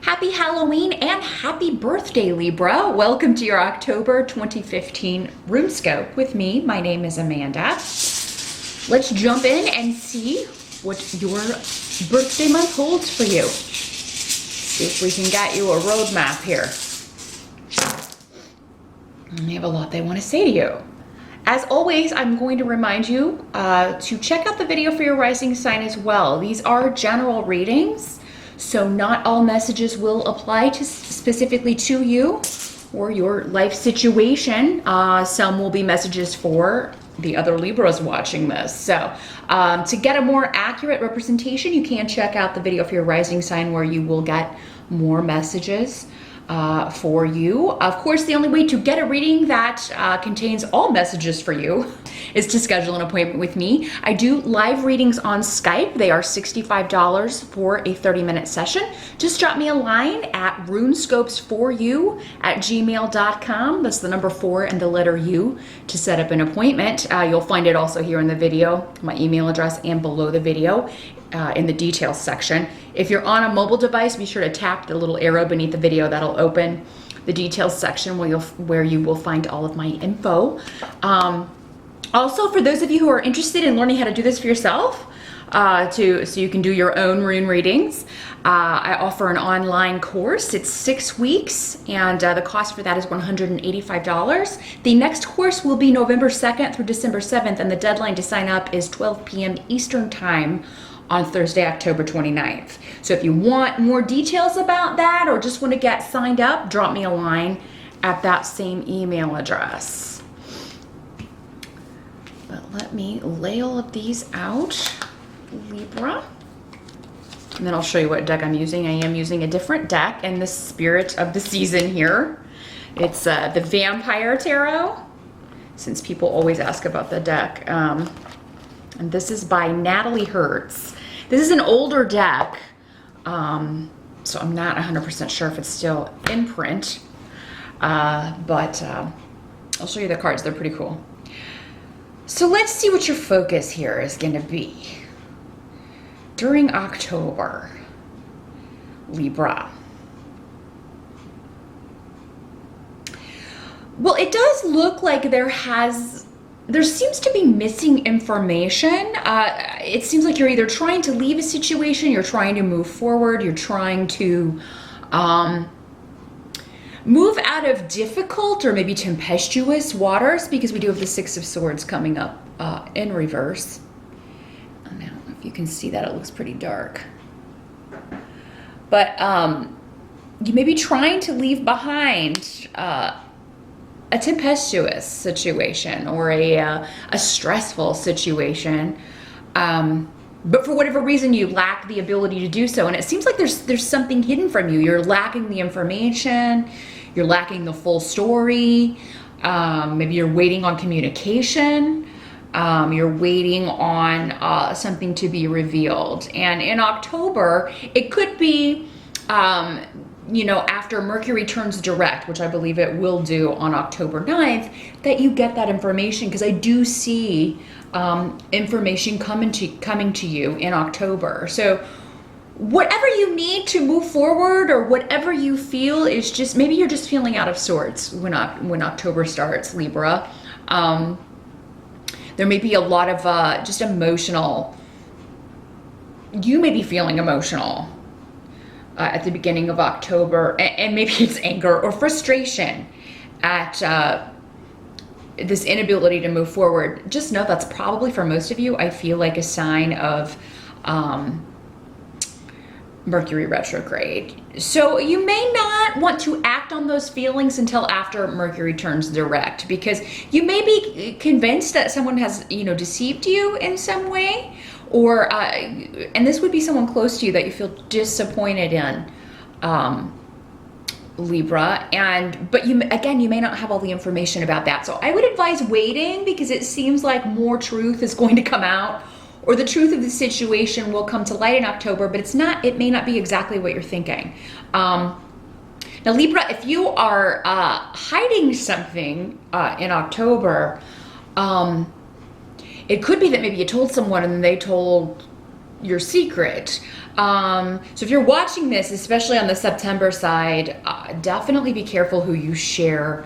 Happy Halloween and happy birthday, Libra. Welcome to your October 2015 Runescope with me. My name is Amanda. Let's jump in and see what your birthday month holds for you. See if we can get you a roadmap here. They have a lot they want to say to you. As always, I'm going to remind you to check out the video for your rising sign as well. These are general readings, so not all messages will apply specifically to you or your life situation. Some will be messages for the other Libras watching this. So to get a more accurate representation, you can check out the video for your rising sign where you will get more messages for you. Of course, the only way to get a reading that contains all messages for you is to schedule an appointment with me. I do live readings on Skype. They are $65 for a 30-minute session. Just drop me a line at runescopes4u@gmail.com. That's the number 4 and the letter U to set up an appointment. You'll find it also here in the video, my email address, and below the video in the details section. If you're on a mobile device, be sure to tap the little arrow beneath the video. That'll open the details section where you will find all of my info. Also, for those of you who are interested in learning how to do this for yourself, so you can do your own rune readings, I offer an online course. It's 6 weeks, and the cost for that is $185. The next course will be November 2nd through December 7th, and the deadline to sign up is 12 p.m. Eastern Time on Thursday, October 29th. So if you want more details about that or just want to get signed up, drop me a line at that same email address. But let me lay all of these out, Libra. And then I'll show you what deck I'm using. I am using a different deck in the spirit of the season here. It's the Vampire Tarot, since people always ask about the deck. And this is by Natalie Hertz. This is an older deck, so I'm not 100% sure if it's still in print, but I'll show you the cards. They're pretty cool. So let's see what your focus here is going to be during October, Libra. Well, it does look like there seems to be missing information. It seems like you're either trying to leave a situation, you're trying to move forward, you're trying to move out of difficult or maybe tempestuous waters, because we do have the 6 of Swords coming up in reverse. And I don't know if you can see that, it looks pretty dark. But you may be trying to leave behind a tempestuous situation or a stressful situation, but for whatever reason you lack the ability to do so, and it seems like there's something hidden from you. You're lacking the information, you're lacking the full story, maybe you're waiting on communication, you're waiting on something to be revealed. And in October, it could be after Mercury turns direct, which I believe it will do on October 9th, that you get that information, because I do see information coming to you in October. So whatever you need to move forward, or whatever you feel is just, maybe you're just feeling out of sorts when October starts, Libra. There may be a lot of just emotional, you may be feeling emotional at the beginning of October, and maybe it's anger or frustration at this inability to move forward. Just know that's probably, for most of you, I feel like a sign of Mercury retrograde. So you may not want to act on those feelings until after Mercury turns direct, because you may be convinced that someone has, deceived you in some way, or and this would be someone close to you that you feel disappointed in, Libra. But you may not have all the information about that. So I would advise waiting, because it seems like more truth is going to come out, or the truth of the situation will come to light in October, but it may not be exactly what you're thinking. Now, Libra, if you are hiding something in October, it could be that maybe you told someone and they told your secret. So if you're watching this, especially on the September side, definitely be careful who you share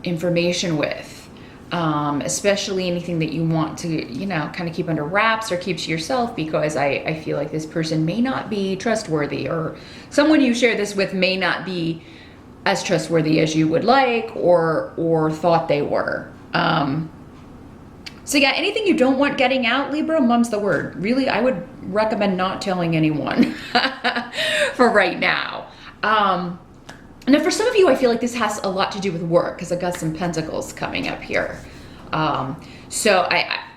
information with, especially anything that you want to, you know, kind of keep under wraps or keep to yourself, because I feel like this person may not be trustworthy, or someone you share this with may not be as trustworthy as you would like or thought they were. So yeah, anything you don't want getting out, Libra, mum's the word. Really, I would recommend not telling anyone for right now. Now for some of you, I feel like this has a lot to do with work, because I got some pentacles coming up here. So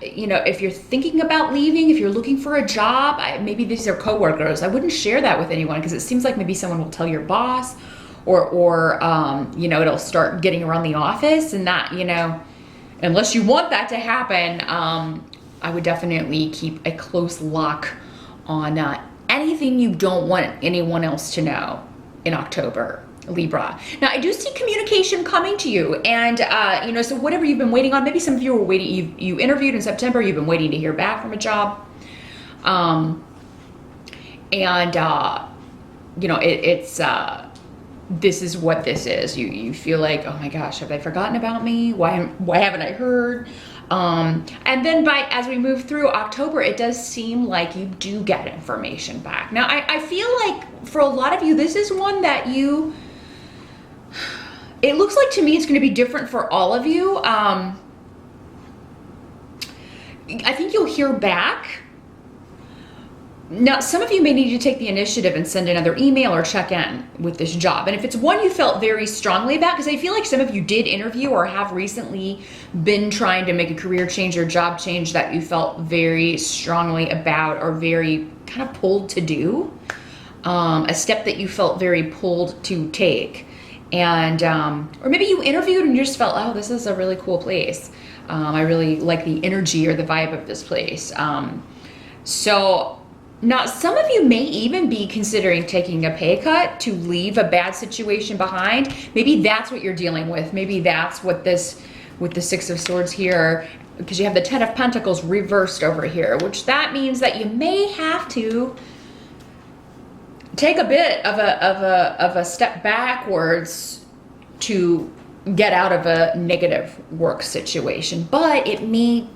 you know, if you're thinking about leaving, if you're looking for a job, maybe these are coworkers, I wouldn't share that with anyone, because it seems like maybe someone will tell your boss, or you know, it'll start getting around the office, and that, you know, unless you want that to happen, I would definitely keep a close lock on anything you don't want anyone else to know in October, Libra. Now, I do see communication coming to you, and you know, so whatever you've been waiting on, maybe some of you were waiting, you interviewed in September, you've been waiting to hear back from a job, and you know, it's this is what this is. You feel like, oh my gosh, have they forgotten about me? Why haven't I heard? And then as we move through October, it does seem like you do get information back. Now, I feel like for a lot of you, this is one that it looks like to me it's going to be different for all of you. I think you'll hear back. Now, some of you may need to take the initiative and send another email or check in with this job. And if it's one you felt very strongly about, because I feel like some of you did interview or have recently been trying to make a career change or job change that you felt very strongly about, or very kind of pulled to do, a step that you felt very pulled to take. And, or maybe you interviewed and you just felt, oh, this is a really cool place. I really like the energy or the vibe of this place. So now, some of you may even be considering taking a pay cut to leave a bad situation behind. Maybe that's what you're dealing with. Maybe that's what this, with the Six of Swords here, because you have the Ten of Pentacles reversed over here, which that means that you may have to take a bit of a step backwards to get out of a negative work situation. But it may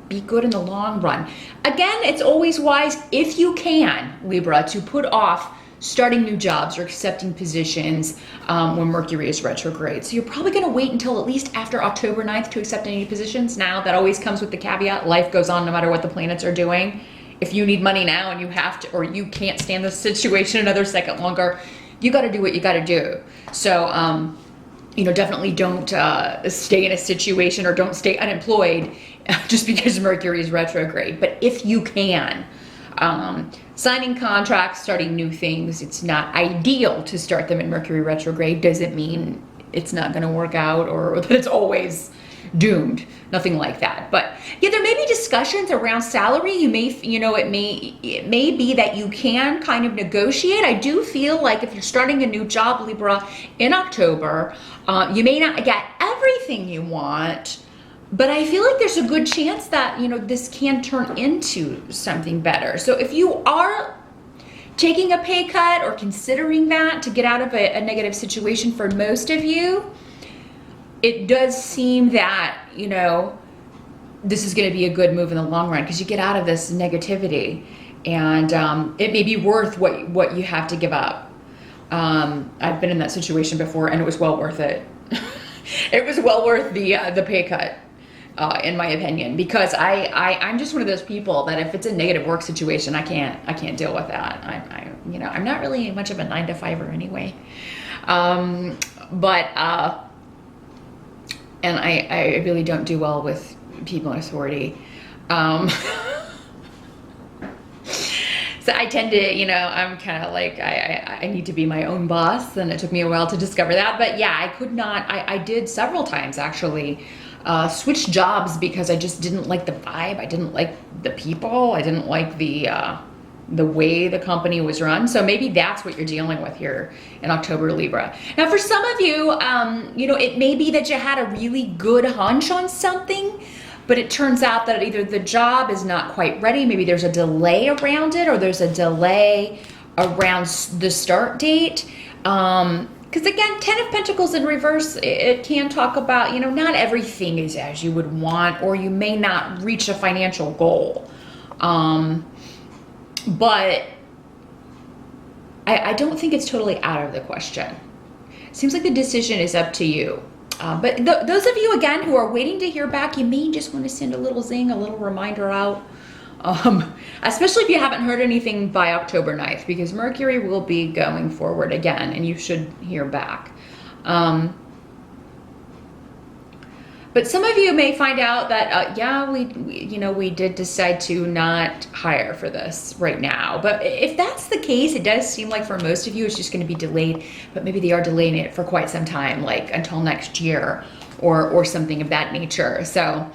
be good in the long run. Again, it's always wise, if you can, Libra, to put off starting new jobs or accepting positions when Mercury is retrograde. So you're probably going to wait until at least after October 9th to accept any positions. Now, that always comes with the caveat, life goes on no matter what the planets are doing. If you need money now and you have to, or you can't stand the situation another second longer, you got to do what you got to do. So, you know, definitely don't stay in a situation, or don't stay unemployed just because Mercury is retrograde. But if you can, signing contracts, starting new things, it's not ideal to start them in Mercury retrograde. Doesn't mean it's not going to work out, or that it's always doomed. Nothing like that. But yeah, there may be discussions around salary. You may, you know, it may be that you can kind of negotiate. I do feel like if you're starting a new job, Libra, in October, you may not get everything you want, but I feel like there's a good chance that, you know, this can turn into something better. So if you are taking a pay cut or considering that to get out of a negative situation, for most of you, it does seem that, you know, this is going to be a good move in the long run, because you get out of this negativity, and it may be worth what you have to give up. I've been in that situation before, and it was well worth it. It was well worth the pay cut, in my opinion, because I'm just one of those people that if it's a negative work situation, I can't deal with that. You know, I'm not really much of a 9-to-5er anyway, but. And I really don't do well with people in authority. So I tend to, you know, I'm kind of like, I need to be my own boss, and it took me a while to discover that. But yeah, I could not, I did several times actually switch jobs because I just didn't like the vibe. I didn't like the people. I didn't like the way the company was run. So maybe that's what you're dealing with here in October, Libra. Now, for some of you, you know, it may be that you had a really good hunch on something, but it turns out that either the job is not quite ready, maybe there's a delay around it, or there's a delay around the start date. Because again, 10 of Pentacles in reverse, it can talk about, you know, not everything is as you would want, or you may not reach a financial goal. But I don't think it's totally out of the question. It seems like the decision is up to you. But those of you, again, who are waiting to hear back, you may just want to send a little zing, a little reminder out. Especially if you haven't heard anything by October 9th, because Mercury will be going forward again, and you should hear back. But some of you may find out that, yeah, we did decide to not hire for this right now. But if that's the case, it does seem like for most of you, it's just going to be delayed. But maybe they are delaying it for quite some time, like until next year or something of that nature. So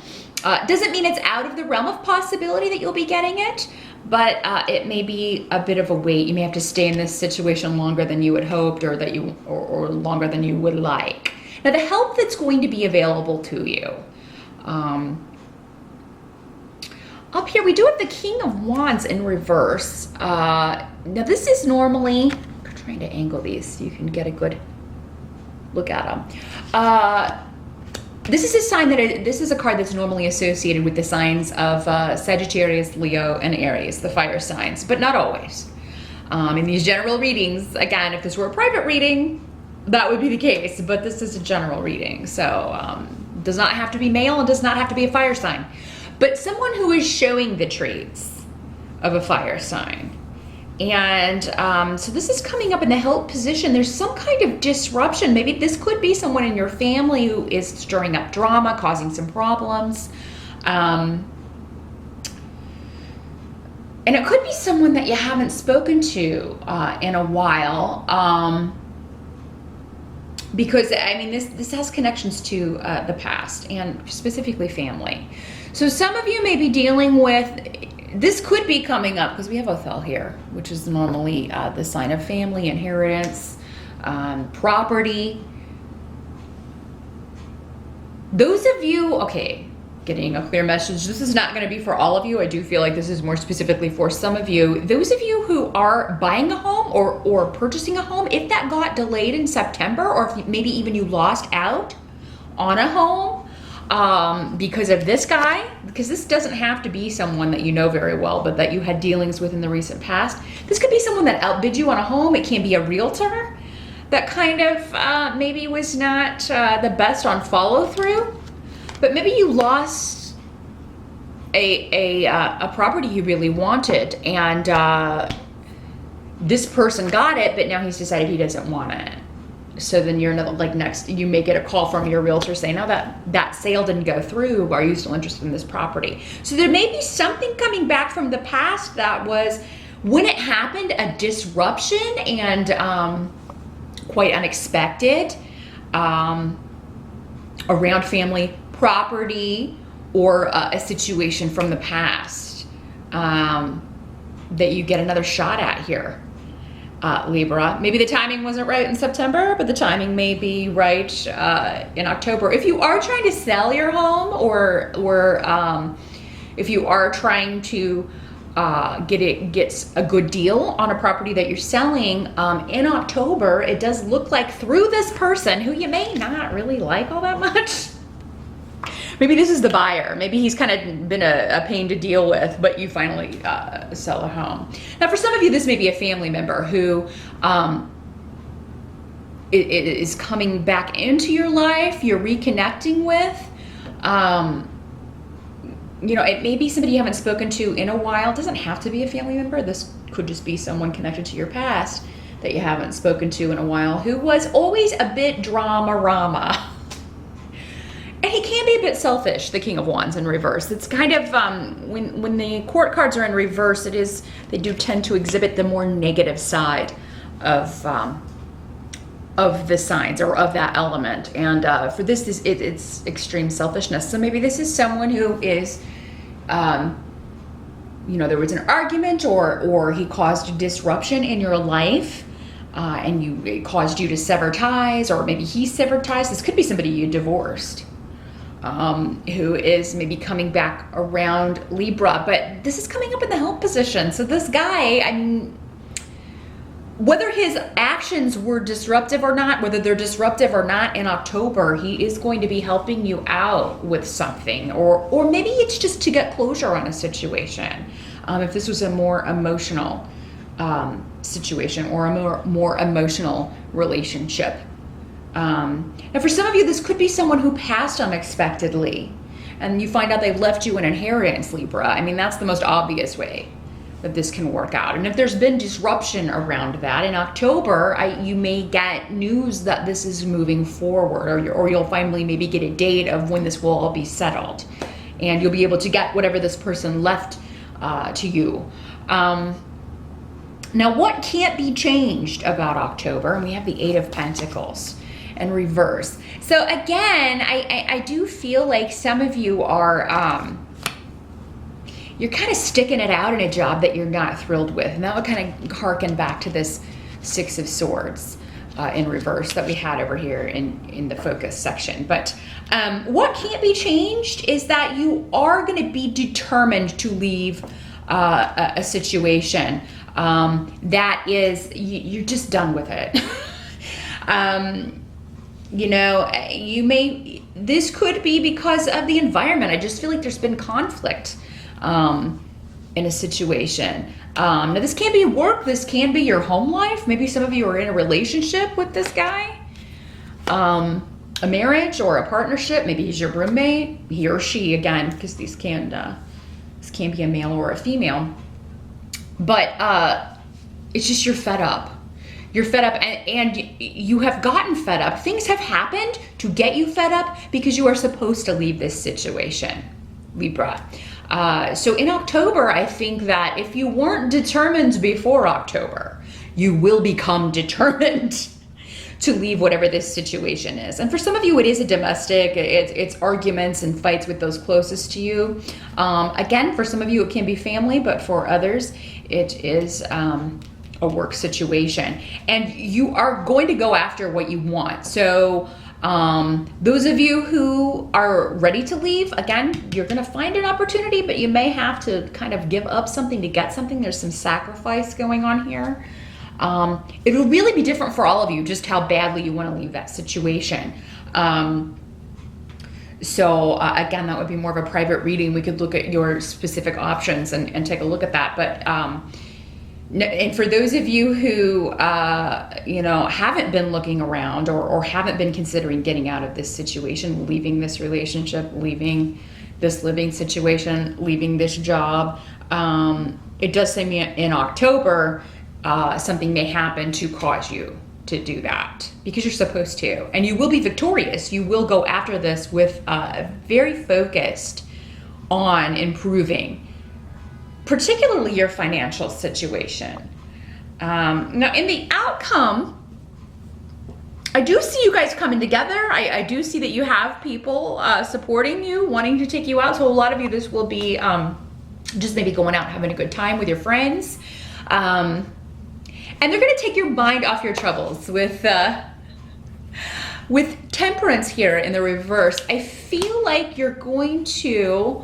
doesn't mean it's out of the realm of possibility that you'll be getting it, but it may be a bit of a wait. You may have to stay in this situation longer than you had hoped, or that or longer than you would like. Now, the help that's going to be available to you. Up here, we do have the King of Wands in reverse. Now, this is normally, I'm trying to angle these so you can get a good look at them. This is a sign this is a card that's normally associated with the signs of Sagittarius, Leo, and Aries, the fire signs, but not always. In these general readings, again, if this were a private reading, that would be the case, but this is a general reading, so does not have to be male and does not have to be a fire sign, but someone who is showing the traits of a fire sign. And so this is coming up in the help position. There's some kind of disruption. Maybe this could be someone in your family who is stirring up drama, causing some problems. And it could be someone that you haven't spoken to in a while. Because, I mean, this has connections to the past and specifically family. So some of you may be dealing with, this could be coming up because we have Othel here, which is normally the sign of family, inheritance, property. Those of you, okay, getting a clear message. This is not going to be for all of you. I do feel like this is more specifically for some of you. Those of you who are buying a home or purchasing a home, if that got delayed in September, or if maybe even you lost out on a home because of this guy, because this doesn't have to be someone that you know very well, but that you had dealings with in the recent past. This could be someone that outbid you on a home. It can be a realtor that kind of maybe was not the best on follow through. But maybe you lost a property you really wanted, and this person got it, but now he's decided he doesn't want it. So then you're next, you may get a call from your realtor saying, "No, that sale didn't go through. Are you still interested in this property?" So there may be something coming back from the past that was, when it happened, a disruption and quite unexpected around family, property, or a situation from the past that you get another shot at here, Libra. Maybe the timing wasn't right in September, but the timing may be right in October. If you are trying to sell your home, or if you are trying to get a good deal on a property that you're selling in October, it does look like through this person who you may not really like all that much. Maybe this is the buyer. Maybe he's kind of been a pain to deal with, but you finally sell a home. Now, for some of you, this may be a family member who is coming back into your life, you're reconnecting with. You know, it may be somebody you haven't spoken to in a while. It doesn't have to be a family member. This could just be someone connected to your past that you haven't spoken to in a while, who was always a bit drama-rama. And he can be a bit selfish, the King of Wands in reverse. It's kind of, when the court cards are in reverse, they do tend to exhibit the more negative side of the signs, or of that element. And for this, it's extreme selfishness. So maybe this is someone who is, you know, there was an argument, or he caused disruption in your life, and it caused you to sever ties, or maybe he severed ties. This could be somebody you divorced. who is maybe coming back around Libra, but this is coming up in the help position. So this guy, I mean, whether his actions were disruptive or not, whether they're disruptive or not in October, he is going to be helping you out with something, or maybe it's just to get closure on a situation. If this was a more emotional situation or a more emotional relationship. Now for some of you, this could be someone who passed unexpectedly and you find out they've left you an inheritance, Libra. I mean, that's the most obvious way that this can work out. And if there's been disruption around that in October, you may get news that this is moving forward, or you'll finally maybe get a date of when this will all be settled, and you'll be able to get whatever this person left to you. Now, what can't be changed about October? And we have the Eight of Pentacles in reverse. So again, I do feel like some of you are, you're kind of sticking it out in a job that you're not thrilled with. And that would kind of harken back to this Six of Swords in reverse that we had over here in the focus section. But what can't be changed is that you are going to be determined to leave a situation that is, you're just done with it. You know, this could be because of the environment. I just feel like there's been conflict in a situation. Now this can't be work, this can be your home life. Maybe some of you are in a relationship with this guy, a marriage or a partnership. Maybe he's your roommate, he or she, again, because this can be a male or a female. But it's just you're fed up. You're fed up, and you have gotten fed up. Things have happened to get you fed up because you are supposed to leave this situation, Libra. So in October, I think that if you weren't determined before October, you will become determined to leave whatever this situation is. And for some of you, it is a domestic, it's arguments and fights with those closest to you. Again, for some of you, it can be family, but for others, it is a work situation. And you are going to go after what you want. So those of you who are ready to leave, again, you're going to find an opportunity, but you may have to kind of give up something to get something. There's some sacrifice going on here. It will really be different for all of you, just how badly you want to leave that situation. So again, that would be more of a private reading. We could look at your specific options and take a look at that. But and for those of you who haven't been looking around or haven't been considering getting out of this situation, leaving this relationship, leaving this living situation, leaving this job, it does say in October, something may happen to cause you to do that because you're supposed to, and you will be victorious. You will go after this with very focused on improving, particularly your financial situation. Now in the outcome, I do see you guys coming together. I do see that you have people supporting you, wanting to take you out. So a lot of you, this will be just maybe going out, having a good time with your friends. And they're going to take your mind off your troubles with temperance here in the reverse. I feel like you're going to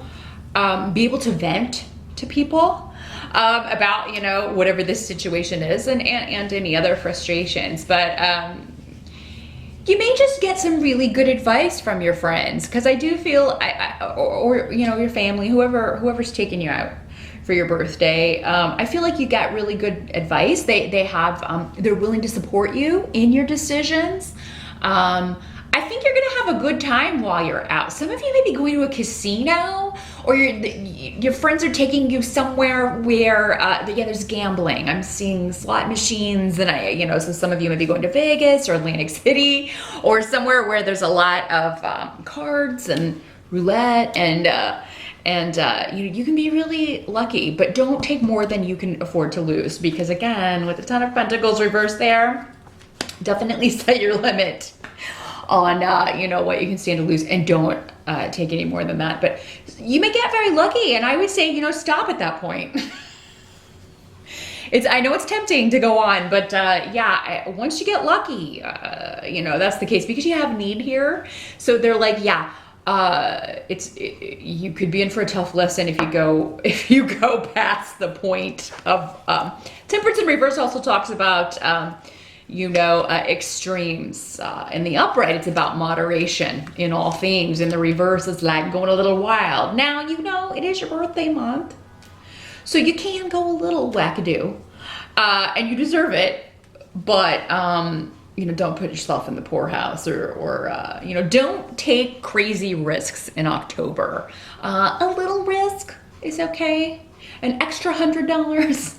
be able to vent to people about, whatever this situation is and any other frustrations. But you may just get some really good advice from your friends, because I do feel, or your family, whoever's taking you out for your birthday. I feel like you got really good advice. They're willing to support you in your decisions. I think you're gonna have a good time while you're out. Some of you may be going to a casino, or your friends are taking you somewhere where there's gambling. I'm seeing slot machines, and so some of you may be going to Vegas or Atlantic City, or somewhere where there's a lot of cards and roulette, and you can be really lucky, but don't take more than you can afford to lose, because again, with the Ten of Pentacles reversed there, definitely set your limit on what you can stand to lose, and don't take any more than that. But you may get very lucky, and I would say stop at that point. I know it's tempting to go on, but once you get lucky, that's the case, because you have need here. So they're like, you could be in for a tough lesson if you go past the point of temperance in reverse. Also talks about extremes. In the upright, it's about moderation in all things. In the reverse, it's like going a little wild. Now, it is your birthday month, so you can go a little wackadoo, and you deserve it. But don't put yourself in the poorhouse, or don't take crazy risks in October. A little risk is okay. An extra $100.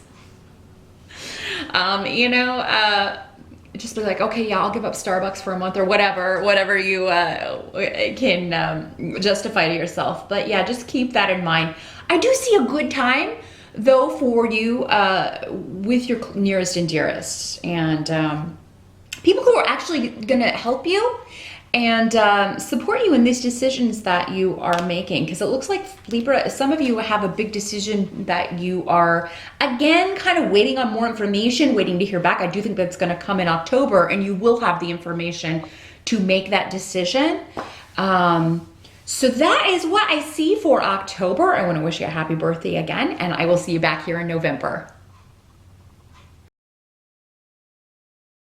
Just be like, okay, yeah, I'll give up Starbucks for a month, or whatever you can justify to yourself. But yeah, just keep that in mind. I do see a good time though for you with your nearest and dearest, and people who are actually gonna help you and support you in these decisions that you are making. Because it looks like, Libra, some of you have a big decision that you are, again, kind of waiting on more information, waiting to hear back. I do think that's gonna come in October, and you will have the information to make that decision. So that is what I see for October. I wanna wish you a happy birthday again, and I will see you back here in November.